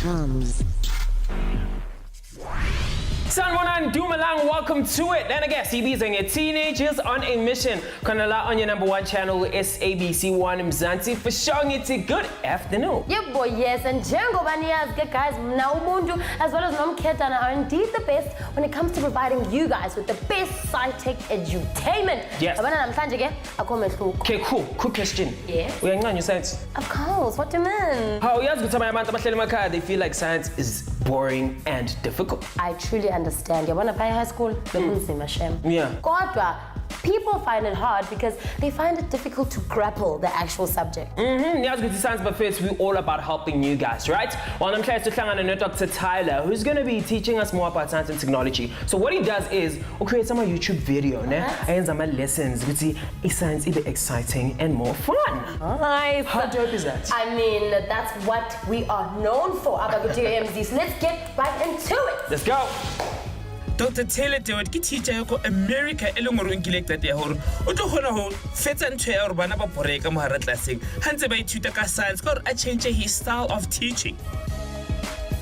TOMz. Sanbonan Dumalang, welcome to it. And again, CB's teenagers on a mission. Kanala on your #1 channel, SABC Mzansi, for showing it a good afternoon. Yeah, boy, yes. And Django Banias, guys, Naumundu, as well as Nomketana, are indeed the best when it comes to providing you guys with the best sci-tech edutainment. Yes. Okay, cool. Quick question. Yes. We are on your science. Of course. What do you mean? How you guys they feel like science is boring and difficult. I truly understand. You want to buy high school? Yeah. Kodwa, people find it hard because they find it difficult to grapple the actual subject. Yeah, good science, but first we're all about helping you guys, right? Well, I'm glad to hang on Dr. Tyler, who's going to be teaching us more about science and technology. So what he does is he creates some YouTube video, and some lessons which is science is exciting and more fun. Nice. How dope is that? I mean, that's what we are known for, TOMz. So let's get right into it. Let's go. Dr. Taylor Dewey ke teacher ya ko America e leng gore o nkile tate ya gore o tlo gona go fetsa ntho ya gore bana ba boreka mo hara classeng hantse ba ithuta ka science ka gore a change his style of teaching.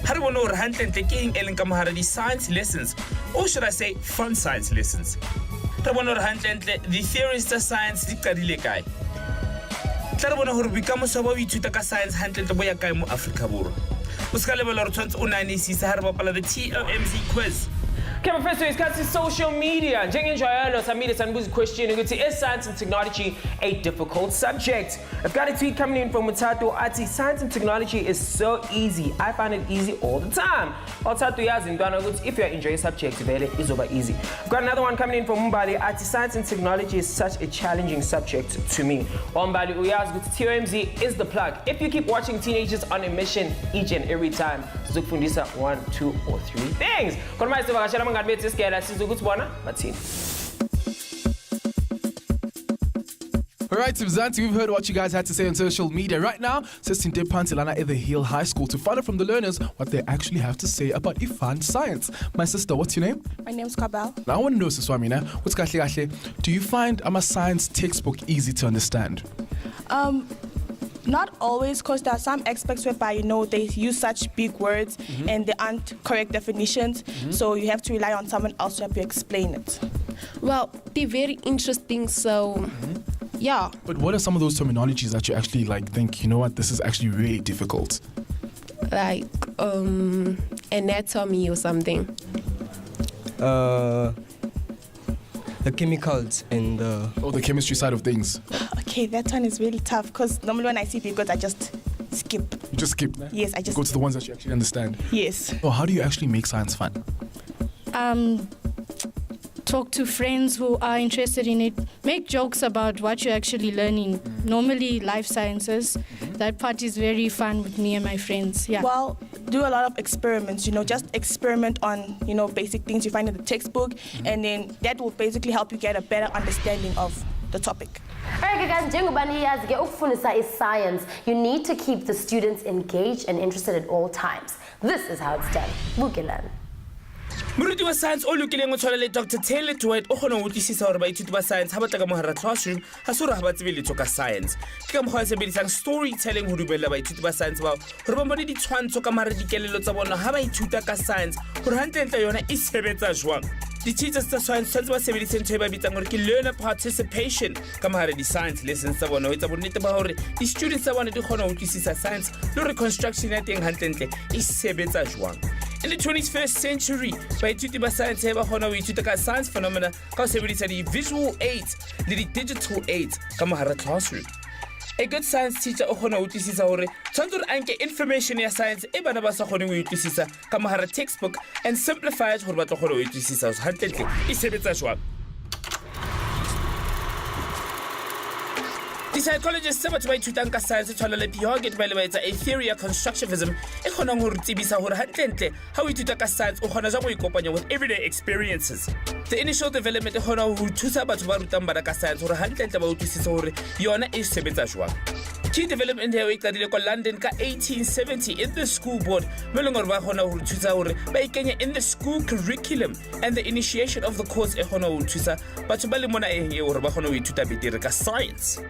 Ha re bona gore hantlentle ke eng e leng ka mo hara di science lessons, or should I say fun science lessons. Re bona gore hantlentle the theories of science di qadile kae. Tla re bona gore boikamoso ba o ithuta ka science hantlentle bo ya kae mo Afrika Borwa. O ska lebala gore tshwantse o nanisisa ha re bapala the TOMz quiz. Okay, my first is cut to social media. Njengenjalo samile sanbuza question ukuthi is science and technology a difficult subject? I've got a tweet coming in from Mutato Ati. Science and technology is so easy. I find it easy all the time. Mutato yazi ntwana ukuthi if you enjoy a subject vele izoba easy. I've got another one coming in from Mbali Ati. Science and technology is such a challenging subject to me. Mbali uyazi ukuthi TOMz is the plug. If you keep watching Teenagers on a Mission each and every time, sizokufundisa 1, 2 or 3 things. Alright, Mzansi, we've heard what you guys had to say on social media. Right now, Sestin De Pantilana at the Hill High School to find out from the learners what they actually have to say about Ifan science. My sister, what's your name? My name's Kabal. Now, I want to know, Siswamina, what's Kahle? Do you find a science textbook easy to understand? Not always, because there are some aspects whereby, they use such big words and they aren't correct definitions. So you have to rely on someone else to help you explain it. Well, they're very interesting, so yeah. But what are some of those terminologies that you actually think, you know what, this is actually really difficult? Like anatomy or something. The chemicals and the chemistry side of things. Okay, that one is really tough because normally when I see big words, I just skip. You just skip? Yes, I just go to the ones that you actually understand. Yes. So how do you actually make science fun? Talk to friends who are interested in it. Make jokes about what you're actually learning. Normally, life sciences. That part is very fun with me and my friends. Yeah. Well, do a lot of experiments. Just experiment on basic things you find in the textbook, and then that will basically help you get a better understanding of the topic. Alright guys, ukufundisa is science. You need to keep the students engaged and interested at all times. This is how it's done. Bukilan. Moruti wa science o lokileng o tshwana le Dr. Taylor Dewey o kgona go utlwisisa gore baithuti ba science ha ba tla ka mo hara classroom ha se gore ha ba tsebe letso ka science. Ke ka mokgwa o sebedisang storytelling ho dumella baithuti ba science bao gore ba bone ditshwantsho ka mara dikelello tsa bona ha ba ithuta ka science gore hantlentle yona e sebetsa jwang. Di-teachers tsa science tshwanetse ba sebedise ntho e ba bitsang gore ke learner participation ka mo hara di-science lessons tsa bona ho etsa bonnete ba gore di-students tsa bona di kgona ho utlwisisa science le gore construction ya teng hantlentle e sebetsa jwang. In the 21st century, baithuti ba science ba kgona ho ithuta ka science phenomena ka ho sebedisa di-visual aids le di-digital aids ka mo hara classroom. A good science teacher o kgona ho utlwisisa hore tshwanetse gore a nke information ya science e bana ba sa kgoneng ho utlwisisa ka mo hara textbook and simplify it gore ba tlo kgona ho utlwisisa hore hantlentle e sebetsa jwang. Di-psychologists tse batho ba ithutang ka science tshwana le Piaget ba etsa a theory of constructivism e kgonang ho re tsebisa hore hantlentle ha o ithuta ka science o kgona jang go ikopanya with everyday experiences. The initial development e kgona ho thusa batho ba rutang bana ka science hore hantlentle ba utlwisise hore yona e sebetsa jwang. Key development here e qadile ko London ka 1870 in the school board mo leng gore ba kgona ho thusa hore ba ikenya in the school curriculum, and the initiation of the course e kgona ho thusa batho ba le mona hore ba kgona ho ithuta betere ka science.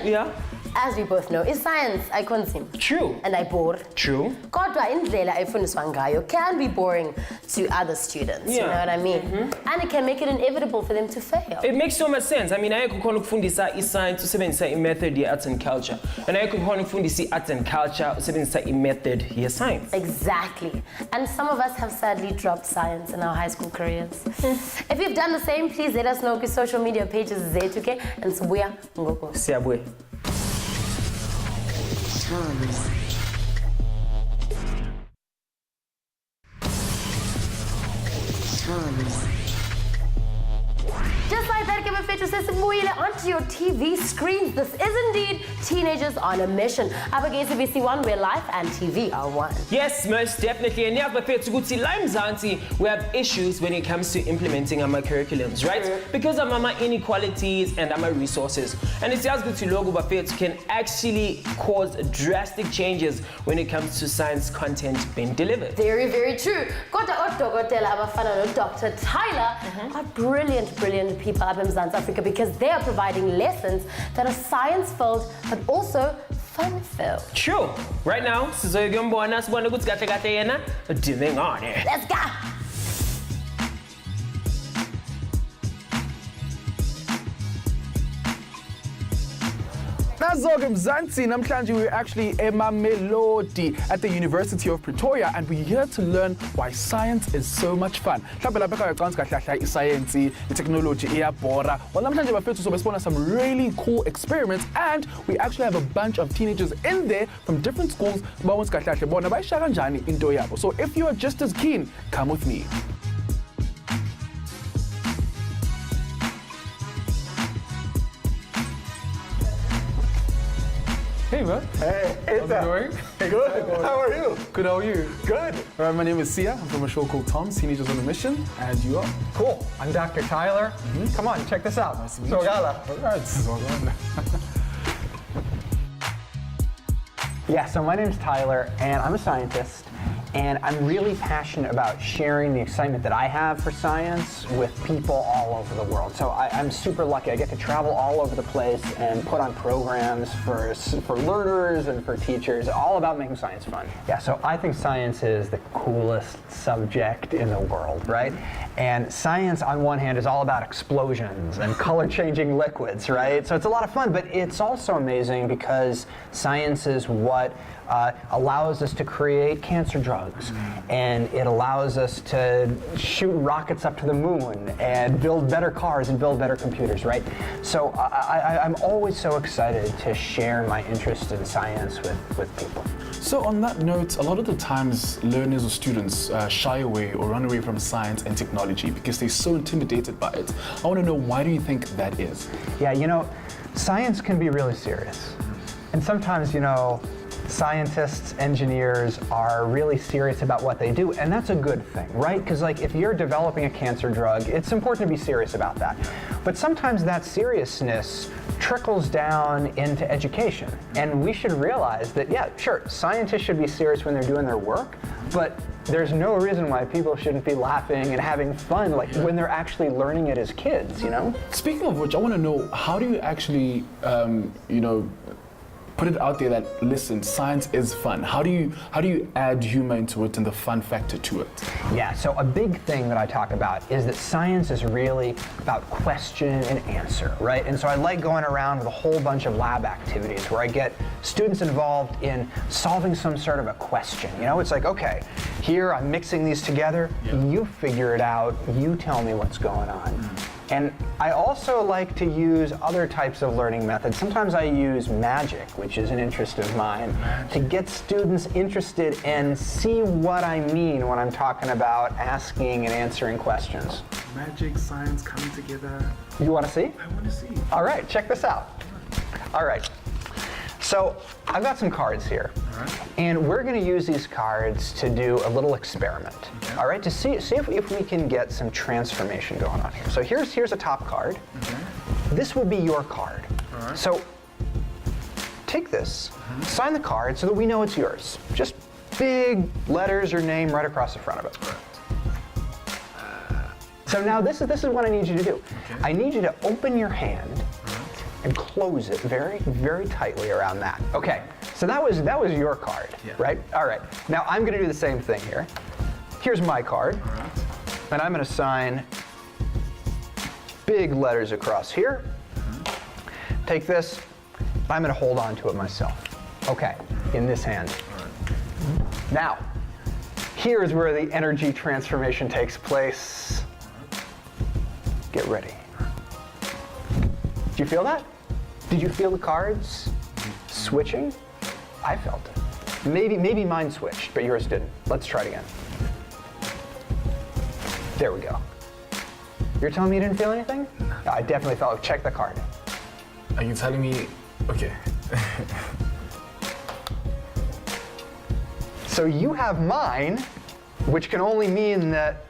Yeah. as we both know, is science iconsim. True. And I bore. True. Kodwa indlela efundiswa ngayo can be boring to other students, you know what I mean? And it can make it inevitable for them to fail. It makes so much sense. I mean, ayekho khona ukufundisa i-science usebenzisa i-method ye-arts and culture. And ayekho khona ukufundisa i-arts and culture usebenzisa i-method ye-science. Exactly. And some of us have sadly dropped science in our high school careers. If you've done the same, please let us know on social media pages zethu, okay? And sibuya ngoko. Siyabuya. Just like that, Kebefethu says sibuyile onto your TV screens. This is indeed Teenagers on a Mission. Abake SABC 1, where life and TV are one. Yes, most definitely. And yeah, but la eMzansi, we have issues when it comes to implementing our curriculums, right? Because of our inequalities and our resources. And it's just good to logo bafethu can actually cause drastic changes when it comes to science content being delivered. Very, very true. Kodwa odokotela abafana no Dr. Tyler are brilliant people up in South Africa because they are providing lessons that are science-filled but also fun-filled. True. Right now, sizoyokumbona sibone ukuthi kahle kahle yena udime ngani. Let's go! Nazo-ke Mzansi, namhlanje we're actually Mamelodi at the University of Pretoria, and we're here to learn why science is so much fun. Mhlawumbe lapha ekhaya ucansi kahle kahle i-science, i-technology iyabhora. Well, namhlanje bafethu sobe sibona some really cool experiments, and we actually have a bunch of teenagers in there from different schools. Bawonke kahle kahle bona bayishiya kanjani into yabo. So if you are just as keen, come with me. Hey man. Hey, How's it going? Good. How are you? Good, how are you? Good. All right, my name is Sia. I'm from a show called TOMz, Teenagers on a Mission, and you are? Cool. I'm Dr. Tyler. Come on, check this out. Nice to meet you. Sogala. All right, Sogala. Yeah, so my name's Tyler, and I'm a scientist, and I'm really passionate about sharing the excitement that I have for science with people all over the world. So I'm super lucky. I get to travel all over the place and put on programs for learners and for teachers, all about making science fun. Yeah, so I think science is the coolest subject in the world, right? And science, on one hand, is all about explosions and color-changing liquids, right? So it's a lot of fun, but it's also amazing because science is what allows us to create cancer drugs, and it allows us to shoot rockets up to the moon and build better cars and build better computers, right? So I'm always so excited to share my interest in science with people. So on that note, a lot of the times learners or students shy away or run away from science and technology because they're so intimidated by it. I want to know, why do you think that is? Yeah, you know, science can be really serious. And sometimes, you know, scientists, engineers are really serious about what they do, and that's a good thing, right? Because like if you're developing a cancer drug, it's important to be serious about that. But sometimes that seriousness trickles down into education, and we should realize that, yeah, sure, scientists should be serious when they're doing their work, but there's no reason why people shouldn't be laughing and having fun when they're actually learning it as kids, you know? Speaking of which, I want to know, how do you actually, you know, put it out there that, listen, science is fun? How do you add humor into it and the fun factor to it? Yeah, so a big thing that I talk about is that science is really about question and answer, right? And so I like going around with a whole bunch of lab activities where I get students involved in solving some sort of a question. You know, it's like, okay, here I'm mixing these together, you figure it out, you tell me what's going on. And I also like to use other types of learning methods. Sometimes I use magic, which is an interest of mine, to get students interested and see what I mean when I'm talking about asking and answering questions. Magic, science coming together. You want to see? I want to see. All right, check this out. All right. So I've got some cards here, and we're going to use these cards to do a little experiment, all right, to see if we can get some transformation going on here. So here's a top card. This will be your card. So take this, sign the card so that we know it's yours. Just big letters or name right across the front of it. So now this is what I need you to do. I need you to open your hand and close it very, very tightly around that. Okay, so that was your card, right? All right, now I'm gonna do the same thing here. Here's my card, and I'm gonna sign big letters across here. Take this, I'm gonna hold on to it myself. Okay, in this hand. Now, here's where the energy transformation takes place. Get ready. Did you feel that? Did you feel the cards switching? I felt it. Maybe mine switched, but yours didn't. Let's try it again. There we go. You're telling me you didn't feel anything? No, I definitely felt it. Check the card. Are you telling me? Okay. So you have mine, which can only mean that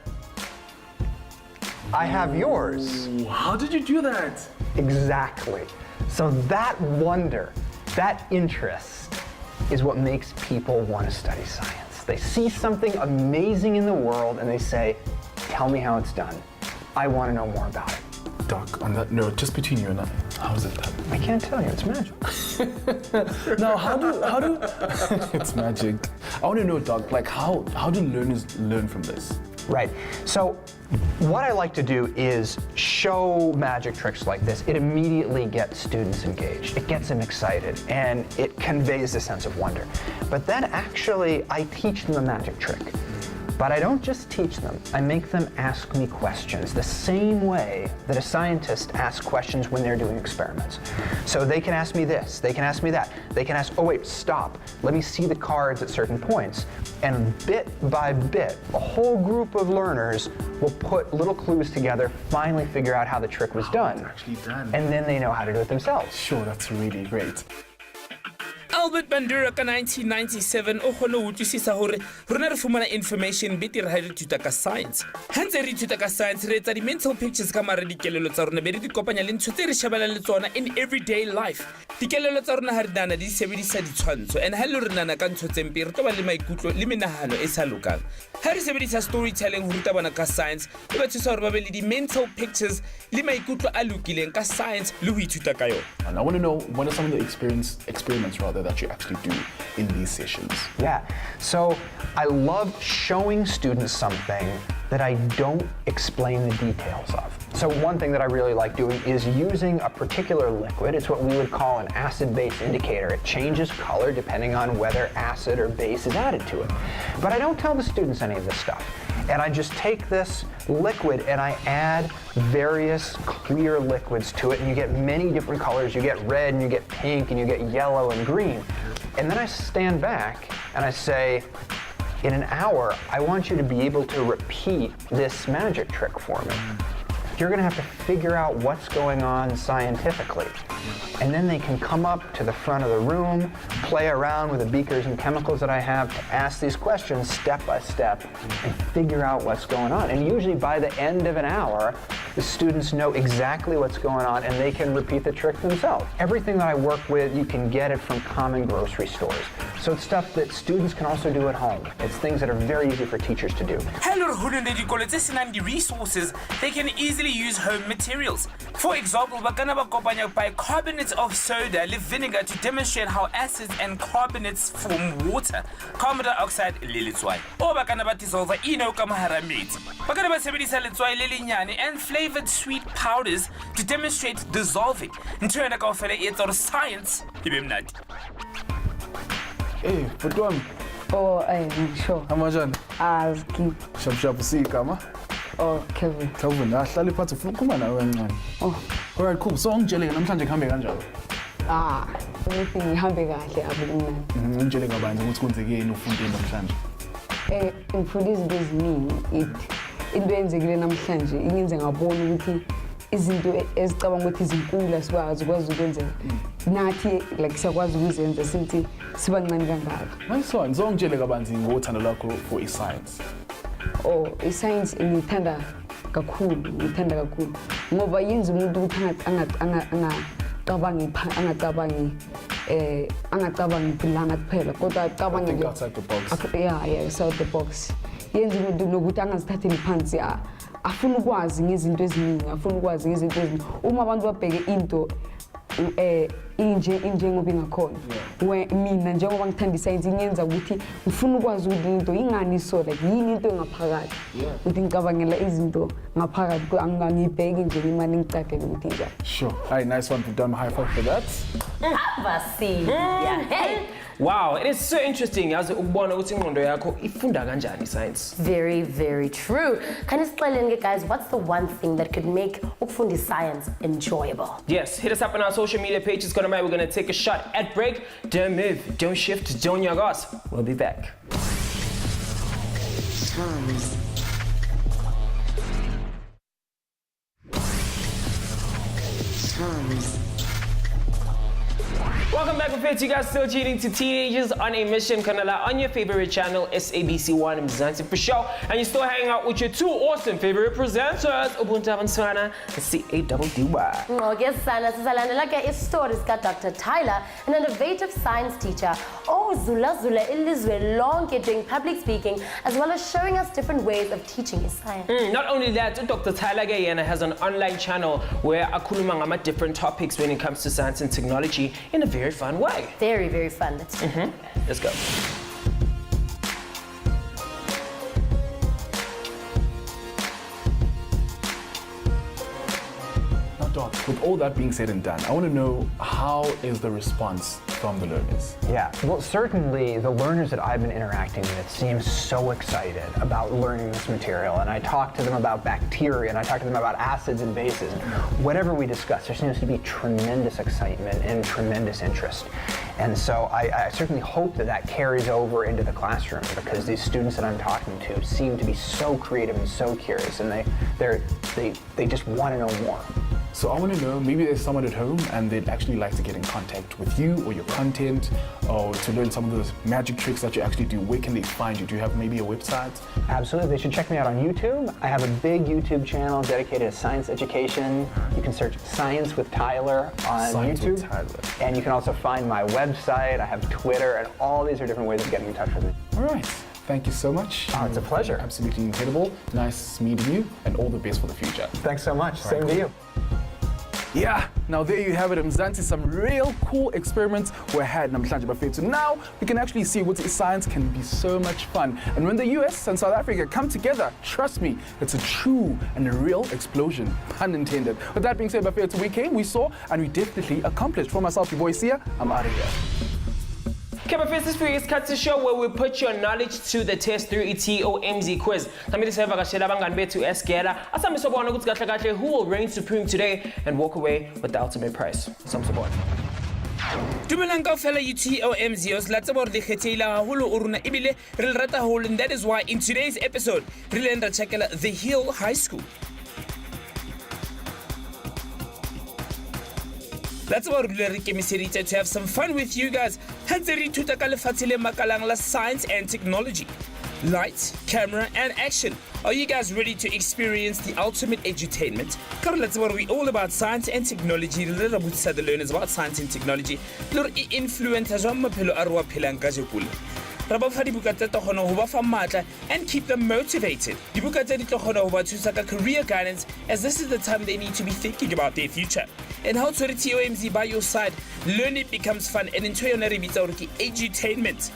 I have yours. How did you do that? Exactly. So that wonder, that interest is what makes people want to study science. They see something amazing in the world and they say, tell me how it's done. I want to know more about it. Doc, on that note, just between you and I, how is it done? I can't tell you, it's magic. Now, how do it's magic. I want to know, Doc, like how do learners learn from this? Right. So what I like to do is show magic tricks like this. It immediately gets students engaged. It gets them excited, and it conveys a sense of wonder. But then actually, I teach them a magic trick. But I don't just teach them, I make them ask me questions the same way that a scientist asks questions when they're doing experiments. So they can ask me this, they can ask me that, they can ask, oh wait, stop, let me see the cards at certain points. And bit by bit, a whole group of learners will put little clues together, finally figure out how the trick was done. Actually done. And then they know how to do it themselves. Sure, that's really great. Albert Bandura ka 1997 o kgone ho utlwisisa hore rona re fumana information betere ha re ithuta ka science. Ha ntse re ithuta ka science re etsa di-mental pictures ka mare dikelello tsa rona be re di kopanya le ntho tse re shebalang le tsona in everyday life. Dikelello tsa rona ha re nana di sebedisa ditshwantsho and ha le re nana ka ntho tse mpe re toba le maikutlo le menahano e sa lokang. Ha re sebedisa storytelling ho ruta bana ka science e ba thusa hore ba be le di-mental pictures le maikutlo a lokileng ka science le ho ithuta ka yona. And I want to know, what are some of the experiments that you actually do in these sessions? Yeah, so I love showing students something that I don't explain the details of. So one thing that I really like doing is using a particular liquid. It's what we would call an acid-base indicator. It changes color depending on whether acid or base is added to it. But I don't tell the students any of this stuff. And I just take this liquid and I add various clear liquids to it, and you get many different colors. You get red and you get pink and you get yellow and green. And then I stand back and I say, in an hour, I want you to be able to repeat this magic trick for me. You're gonna have to figure out what's going on scientifically. And then they can come up to the front of the room, play around with the beakers and chemicals that I have to ask these questions step by step and figure out what's going on. And usually by the end of an hour, the students know exactly what's going on and they can repeat the trick themselves. Everything that I work with, you can get it from common grocery stores. So it's stuff that students can also do at home. It's things that are very easy for teachers to do. Hello, resources, they can easily use home materials. For example, bicarbonate of soda and vinegar to demonstrate how acids and carbonates form water. Carbon dioxide lilitswai. Or dissolve ino kamaharamate. Sebedisa litswai lilinyane and flavored sweet powders to demonstrate dissolving. Nturena kaofela etsa science ibemnati. Hey, Putwam. Oh, sure. Amajan. Keep. Shap see kama. Oh, Kevin. Kelvin, ahlala phansi ufuna ukukhuluma nawe kancane. Oh. Alright, cool. So ungitshele namhlanje kuhambe kanjani? Everything ihambe kahle abumnandi. Ungitshele ngabanzi ukuthi kwenzekeni ufundeni namhlanje. Ngifunde izinto eziningi. Into eyenzekile namhlanje ingenze ngabona ukuthi izinto ezicabanga ukuthi izinkulu sikwazi ukwenzeka. Nathi like siyakwazi ukuzenza sithi sibancane kangaka. Nice one. So ungitshele kabanzi ngothando lwakho for i-science. Oh, i-science ngithanda kakhulu ngoba yenza umuntu ukuthi angacabangi philanga kuphela kodwa acabange Think outside the box. Yeah, outside the box. Yenza umuntu nokuthi angazithatheli phansi afuna ukwazi ngezinto eziningi, uma abantu babheke into injengoba ingakhona mina njengoba ngithanda isayensi ingenza ukuthi ngifuna ukwazi ukuthi into ingani so like yini into engaphakathi ukuthi ngicabangela izinto ngaphakathi angangibheki nje imali ngicacele ukuthi njani. Sure. Hey, nice one. We've done a high five for that. Yeah. Hey. Wow, it is so interesting yazi ukubona ukuthi ingqondo yakho ifunda kanjani science. Very, very true. Can you explain, guys, what's the one thing that could make ukufunda science enjoyable? Yes, hit us up on our social media pages. We're going to take a shot at break. Don't move, don't shift, don't yagas. We'll be back. TOMz. Welcome back, with you guys still tuning to Teenagers on a Mission Kanala on your favorite channel, SABC Mzansi for sure. And you're still hanging out with your two awesome favorite presenters, Ubuntu Avanswana and CADDY. Yes, Sana, sisalandela ke stories ka Dr. Tyler, an innovative science teacher. Zula ilizwe lonke doing public speaking, as well as showing us different ways of teaching his science. Not only that, Dr. Tyler Gayana has an online channel where akhuluma ngama different topics when it comes to science and technology in a very fun way. Very, very fun. Let's go. Now, Doc, with all that being said and done, I want to know, how is the response from the learners? Yeah, well, certainly the learners that I've been interacting with seem so excited about learning this material. And I talk to them about bacteria, and I talk to them about acids and bases. And whatever we discuss, there seems to be tremendous excitement and tremendous interest. And so I certainly hope that that carries over into the classroom, because these students that I'm talking to seem to be so creative and so curious, and they just want to know more. So I want to know, maybe there's someone at home and they'd actually like to get in contact with you or your content, or to learn some of those magic tricks that you actually do. Where can they find you? Do you have maybe a website? Absolutely, they should check me out on YouTube. I have a big YouTube channel dedicated to science education. You can search Science with Tyler on Science YouTube. with Tyler. And you can also find my website. I have Twitter, and all these are different ways of getting in touch with me. All right. Thank you so much. Oh, it's a pleasure. Absolutely incredible. Nice meeting you, and all the best for the future. Thanks so much. Same to you. Yeah, now there you have it, Mzansi. Some real cool experiments were had namhlanje bafethu. Now we can actually see what science can be so much fun. And when the US and South Africa come together, trust me, it's a true and a real explosion, pun intended. With that being said, bafethu, we came, we saw, and we definitely accomplished. For myself, your boy Sia, I'm out of here. Okay, but first, this is Cut to Show, where we put your knowledge to the test through a TOMz quiz. Who will reign supreme today and walk away with the ultimate prize? Some support. Dumelang kaofela TOMz os la tsebo re le kgethile haholo o rona ebile re le rata haholo, and that is why in today's episode re le nda checkela The Hill High School. That's about to have some fun with you guys. Science and technology. Lights, camera, and action. Are you guys ready to experience the ultimate edutainment? That's what we all about science and technology. The learners about science and technology. Influence and keep them motivated. Career guidance, as this is the time they need to be thinking about their future. And how to TOMz by your side, learn it becomes fun, and enjoy your edutainment.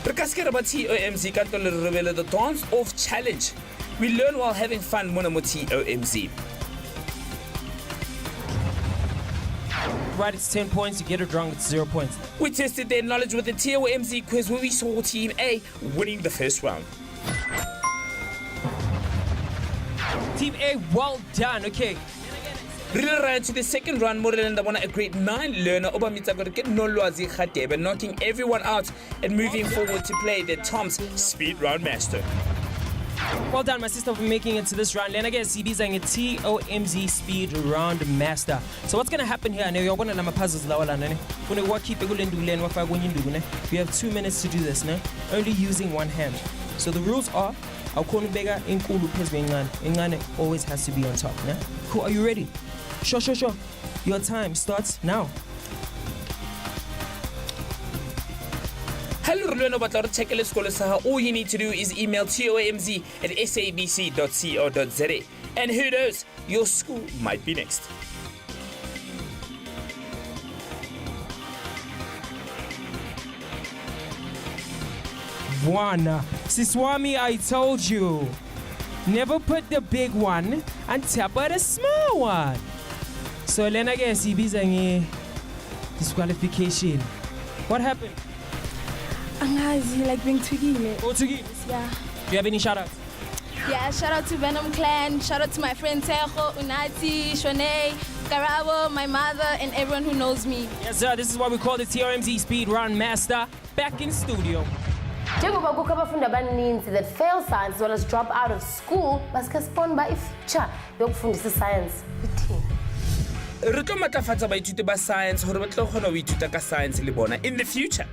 TOMz the Dance Off Challenge. We learn while having fun. TOMz. Right, it's 10 points. You get it wrong, it's 0 points. We tested their knowledge with the TOMz quiz, where we saw Team A winning the first round. Team A, well done. Okay. Really right to the second round, more than a grade 9 learner, knocking everyone out and moving forward to play the TOMz Speed Round Master. Well done, my sister, for making it to this round. Then again, CB's saying a TOMz Speed Round Master. So what's gonna happen here? You're gonna have puzzles. You have 2 minutes to do this, no? Only using one hand. So the rules are, always has to be on top. No? Cool, are you ready? Sure. Your time starts now. Hello, all you need to do is email TOMz@sabc.co.za. And who knows, your school might be next. One. Siswami, I told you. Never put the big one on top of the small one. So Lena guess ibiza disqualification. What happened? Angazi, like being twigile. Oh, Tugi. Yeah. Do you have any shout-outs? Yeah, shout out to Venom Clan, shout out to my friend Tejo, Unati, Shone, Garabo, my mother, and everyone who knows me. Yes, sir. This is what we call the TOMz Speed Run Master. Back in studio. Njengoba kukho abafundi abaninzi that fail science as well as drop out of school basike spawned ifuture yokufundisa science ithini. Re tlo matlafatsa baithuti ba science hore ba tlo kgona ho ithuta ka science le bona in the future.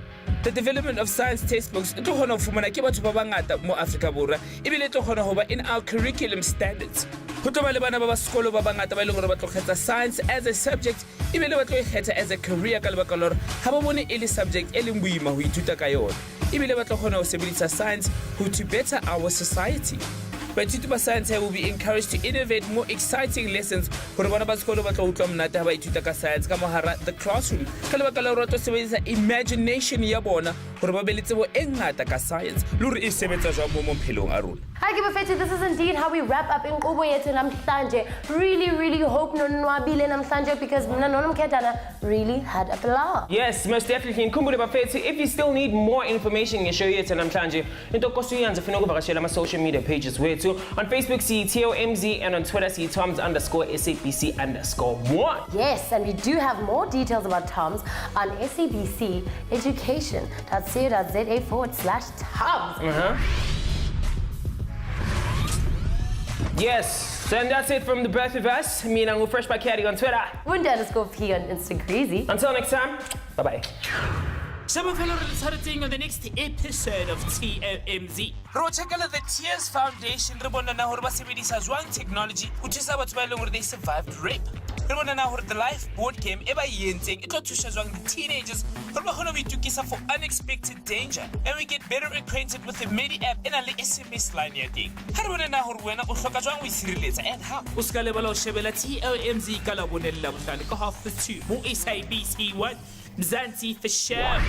The development of science textbooks e tlo kgona ho fumana ke batho ba bangata mo Afrika Borwa ebile e tlo kgona ho ba in our curriculum standards. Ho tlo ba le bana ba sekolo ba bangata ba ile gore ba tlo kgetha science as a subject ebile ba tlo kgetha as a career ka lebaka lore ha ba bone e le subject e leng boima ho ithuta ka yona ebile ba tlo kgona ho sebedisa science to better our society. Baithuti ba science will be encouraged to innovate more exciting lessons hore bana ba sekolo ba tlo utlwa monate ha ba ithuta ka science ka mohara the classroom ka lebaka la hore ba tlo sebedisa imagination ya bona hore ba be le tsebo e ngata ka science le hore e sebetsa jwang mo mophelong a rona. Hi Kibafethi, this is indeed how we wrap up inkqubo yethu namhlanje. Really hope nonwabile namhlanje because mina noNomkhedana really had a blast. Yes, most definitely. Nkhumbule bafethu, if you still need more information ngeshow yethu namhlanje, into kosa uyenze funa ukuvakashela ama social media pages wethu. On Facebook see TOMz and on Twitter see TOMz_SABC_1. Yes, and we do have more details about TOMz on sabceducation.co.za/TOMz. Yes, and that's it from the both of us. Me and Fresh by Caddy on Twitter. Wunda_P on Instagram. Until next time, bye-bye. Some of you on the next episode of TOMz. Ro check out the Tears Foundation. Re bona na hore ba sebedisa jwang technology ho thusa batho ba eleng hore they survived rape. Re bona na hore the life board game e ba yentseng e tlo thusa jwang the teenagers hore ba kgone ho itukisa for unexpected danger. And we get better acquainted with the Medi app ena le SMS line ya teng. Ha re bona na hore wena o hloka jwang ho isireletsa and how. O ska lebala ho shebela TOMz ka la bonella bohlale ka 2:30 mo SABC 1 Mzansi for sure.